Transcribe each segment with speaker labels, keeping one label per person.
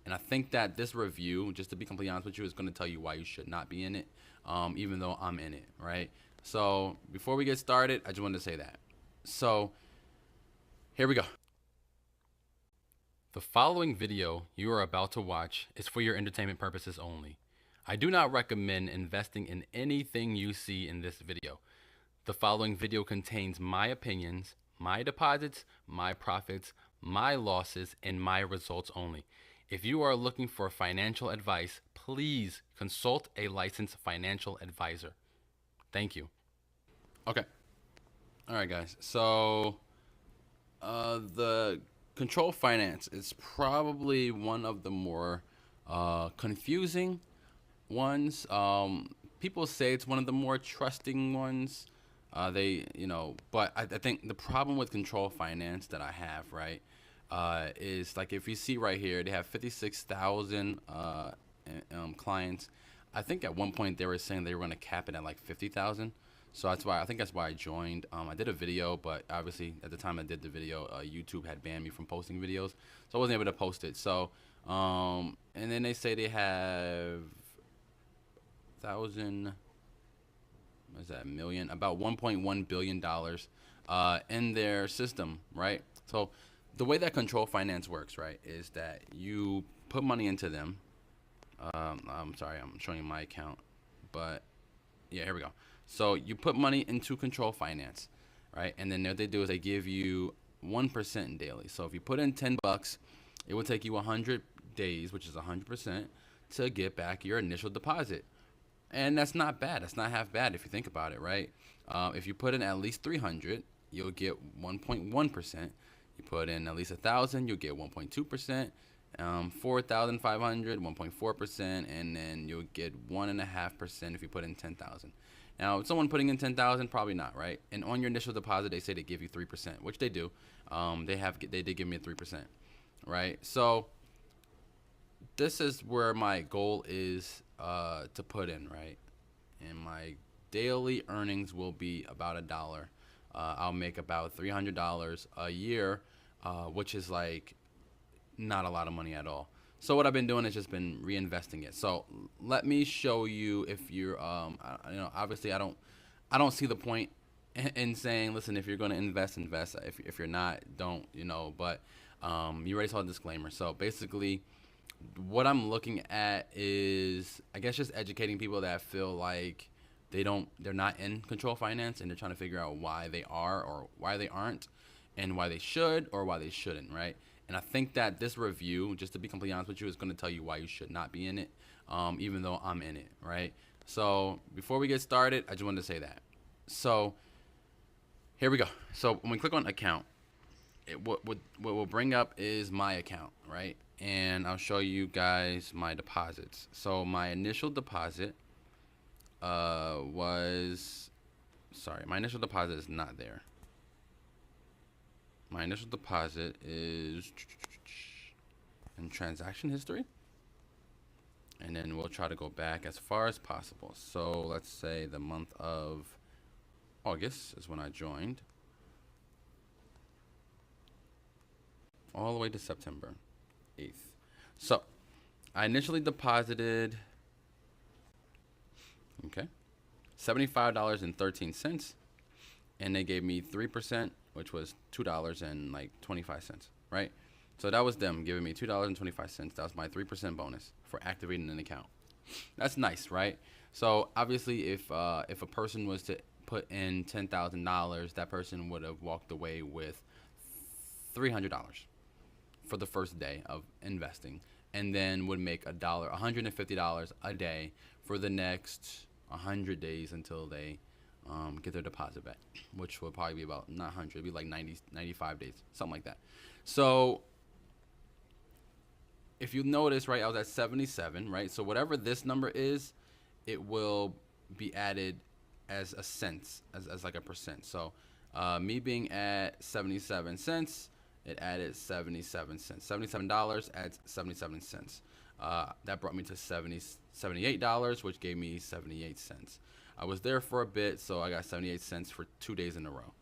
Speaker 1: And I think that this review, just to be completely honest with you, is going to tell you why you should not be in it, even though I'm in it, right? So before we get started, I just wanted to say that. So here we go. The following video you are about to watch is for your entertainment purposes only. I do not recommend investing in anything you see in this video. The following video contains my opinions, my deposits, my profits, my losses, and my results only. If you are looking for financial advice, please consult a licensed financial advisor. Thank you. Okay. All right, guys. So the control finance is probably one of the more confusing ones. People say it's one of the more trusting ones. But I think the problem with control finance that I have, right, is like if you see right here, they have 56,000 clients. I think at one point they were saying they were going to cap it at like 50,000. So that's why I joined. I did a video, but obviously at the time I did the video, YouTube had banned me from posting videos, so I wasn't able to post it. So and then they say they have 1,000. What is that? Million? About $1.1 billion in their system, right? So the way that control finance works, right, is that you put money into them. I'm sorry, I'm showing you my account, but yeah, here we go. So you put money into control finance, right? And then what they do is they give you 1% daily. So if you put in 10 bucks, it will take you 100 days, which is 100%, to get back your initial deposit. And that's not bad. That's not half bad if you think about it, right? If you put in at least 300, you'll get 1.1%. You put in at least 1,000, you'll get 1.2%. 4,500, 1.4%, and then you'll get 1.5% if you put in 10,000. Now, someone putting in 10,000, probably not, right? And on your initial deposit, they say they give you 3%, which they do. They did give me a 3%, right? So this is where my goal is to put in, right? And my daily earnings will be about $1. I'll make about $300 a year, which is like not a lot of money at all. So what I've been doing is just been reinvesting it. So let me show you if you're, obviously I don't see the point in saying, listen, if you're going to invest. If you're not, don't, but you already saw the disclaimer. So basically what I'm looking at is, I guess, just educating people that feel like they're not in control finance and they're trying to figure out why they are or why they aren't and why they should or why they shouldn't, right? And I think that this review, just to be completely honest with you, is going to tell you why you should not be in it, even though I'm in it, right? So before we get started, I just wanted to say that. So here we go. So when we click on account, what will bring up is my account, right? And I'll show you guys my deposits. So my initial deposit my initial deposit is not there. My initial deposit is in transaction history. And then we'll try to go back as far as possible. So let's say the month of August is when I joined. All the way to September 8th. So I initially deposited, $75.13. And they gave me 3%, which was $2.25, right? So that was them giving me $2.25. That was my 3% bonus for activating an account. That's nice, right? So obviously, if a person was to put in $10,000, that person would have walked away with $300 for the first day of investing, and then would make $150 a day for the next 100 days until they get their deposit back, which will probably be about not 100, it'd be like 90, 95 days, something like that. So if you notice, right, I was at 77, right? So whatever this number is, it will be added as a cent, as like a percent. So me being at 77 cents, it added 77 cents. $77 adds 77 cents. That brought me to $78, which gave me 78 cents. I was there for a bit, so I got 78 cents for 2 days in a row.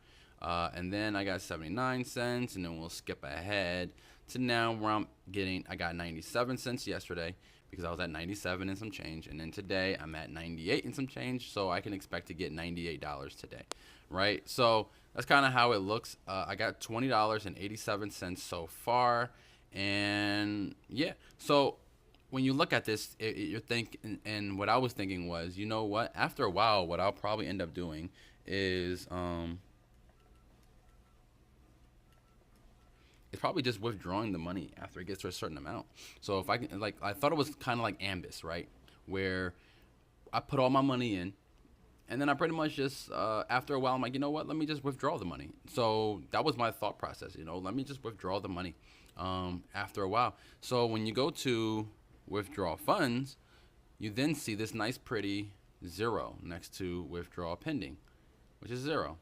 Speaker 1: And then I got 79 cents, and then we'll skip ahead to now where I got 97 cents yesterday because I was at 97 and some change, and then today I'm at 98 and some change, so I can expect to get $98 today, right? So that's kind of how it looks. I got $20.87 so far, and yeah, so when you look at this, you're thinking, and what I was thinking was, you know what? After a while, what I'll probably end up doing is it's probably just withdrawing the money after it gets to a certain amount. So if I can, like, I thought it was kind of like Ambis, right? Where I put all my money in, and then I pretty much just, after a while, I'm like, you know what? Let me just withdraw the money. So that was my thought process, let me just withdraw the money after a while. So when you go to withdraw funds, you then see this nice pretty 0 next to withdraw pending, which is 0.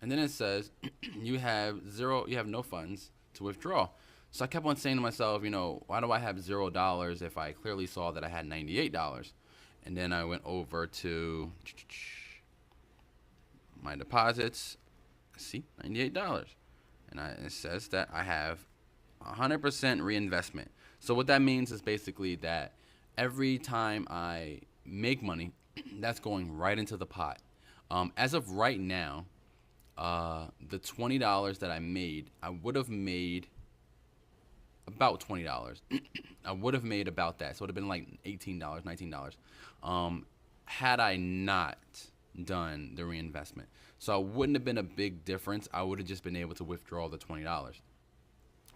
Speaker 1: And then it says you have no funds to withdraw. So I kept on saying to myself, why do I have $0 if I clearly saw that I had $98? And then I went over to my deposits. See, $98. And it says that I have 100% reinvestment. So what that means is basically that every time I make money, that's going right into the pot. As of right now, the $20 that I made, I would have made about $20. I would have made about that. So it would have been like $18, $19. Had I not done the reinvestment. So it wouldn't have been a big difference. I would have just been able to withdraw the $20.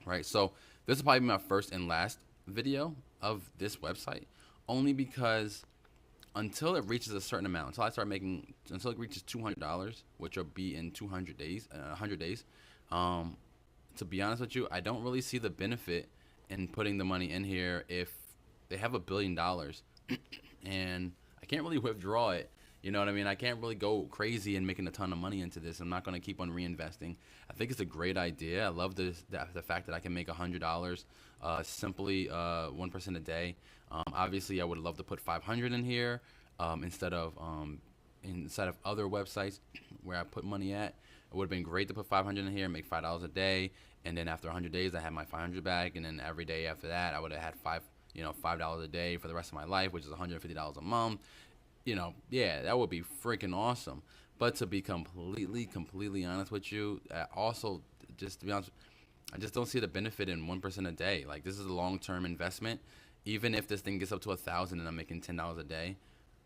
Speaker 1: Right? So this will probably be my first and last video of this website, only because until it reaches a certain amount, until it reaches $200, which will be in 100 days, to be honest with you, I don't really see the benefit in putting the money in here if they have $1 billion and I can't really withdraw it. You know what I mean? I can't really go crazy and making a ton of money into this. I'm not going to keep on reinvesting. I think it's a great idea. I love the fact that I can make $100 simply 1% a day. Obviously, I would love to put 500 in here instead of other websites where I put money at. It would have been great to put 500 in here and make $5 a day. And then after 100 days, I had my 500 back. And then every day after that, I would have had $5 a day for the rest of my life, which is $150 a month. Yeah, that would be freaking awesome. But to be completely honest with you, also, just to be honest, I just don't see the benefit in 1% a day. Like, this is a long-term investment. Even if this thing gets up to 1,000 and I'm making $10 a day,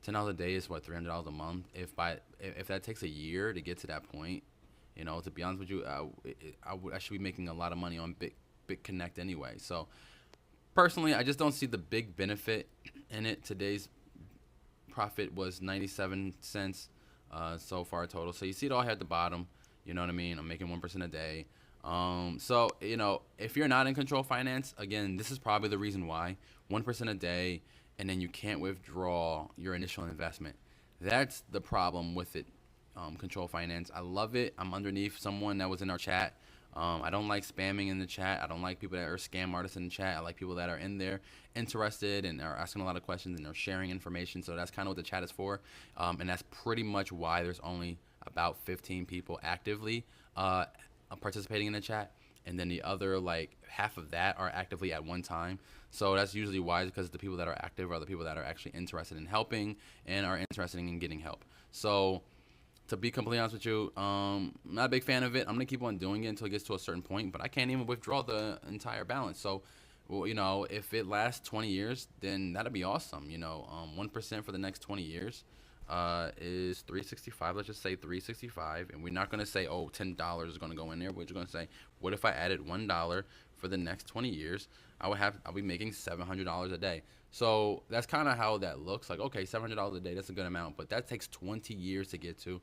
Speaker 1: $10 a day is what, $300 a month. If that takes a year to get to that point, to be honest with you, I should be making a lot of money on BitConnect anyway. So personally, I just don't see the big benefit in it. Today's profit was 97 cents so far total. So you see it all here at the bottom. You know what I mean? I'm making 1% a day. So, if you're not in control finance, again, this is probably the reason why. 1% a day, and then you can't withdraw your initial investment. That's the problem with it, control finance. I love it. I'm underneath someone that was in our chat. I don't like spamming in the chat. I don't like people that are scam artists in the chat. I like people that are in there interested and are asking a lot of questions and are sharing information. So that's kind of what the chat is for. And that's pretty much why there's only about 15 people actively participating in the chat. And then the other, like, half of that are actively at one time. So that's usually why, because the people that are active are the people that are actually interested in helping and are interested in getting help. So to be completely honest with you, I'm not a big fan of it. I'm going to keep on doing it until it gets to a certain point, but I can't even withdraw the entire balance. So, well, if it lasts 20 years, then that'd be awesome. 1% for the next 20 years is 365. Let's just say 365, and we're not going to say, oh, $10 is going to go in there. We're just going to say, what if I added $1 for the next 20 years? I'll be making $700 a day. So that's kind of how that looks. Like, okay, $700 a day, that's a good amount, but that takes 20 years to get to.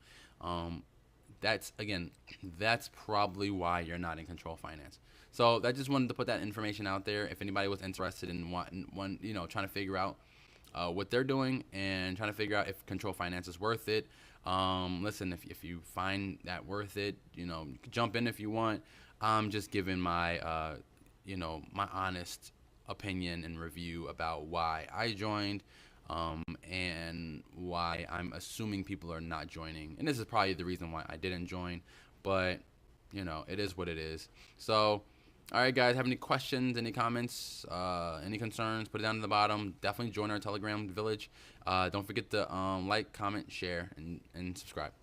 Speaker 1: That's probably why you're not in control finance. So I just wanted to put that information out there. If anybody was interested in trying to figure out what they're doing and trying to figure out if control finance is worth it. Listen, if you find that worth it, you can jump in if you want. I'm just giving my my honest opinion and review about why I joined and why I'm assuming people are not joining. And this is probably the reason why I didn't join, but it is what it is. So All right, guys, have any questions, any comments, any concerns, put it down in the bottom. Definitely join our Telegram village. Don't forget to like, comment, share, and subscribe.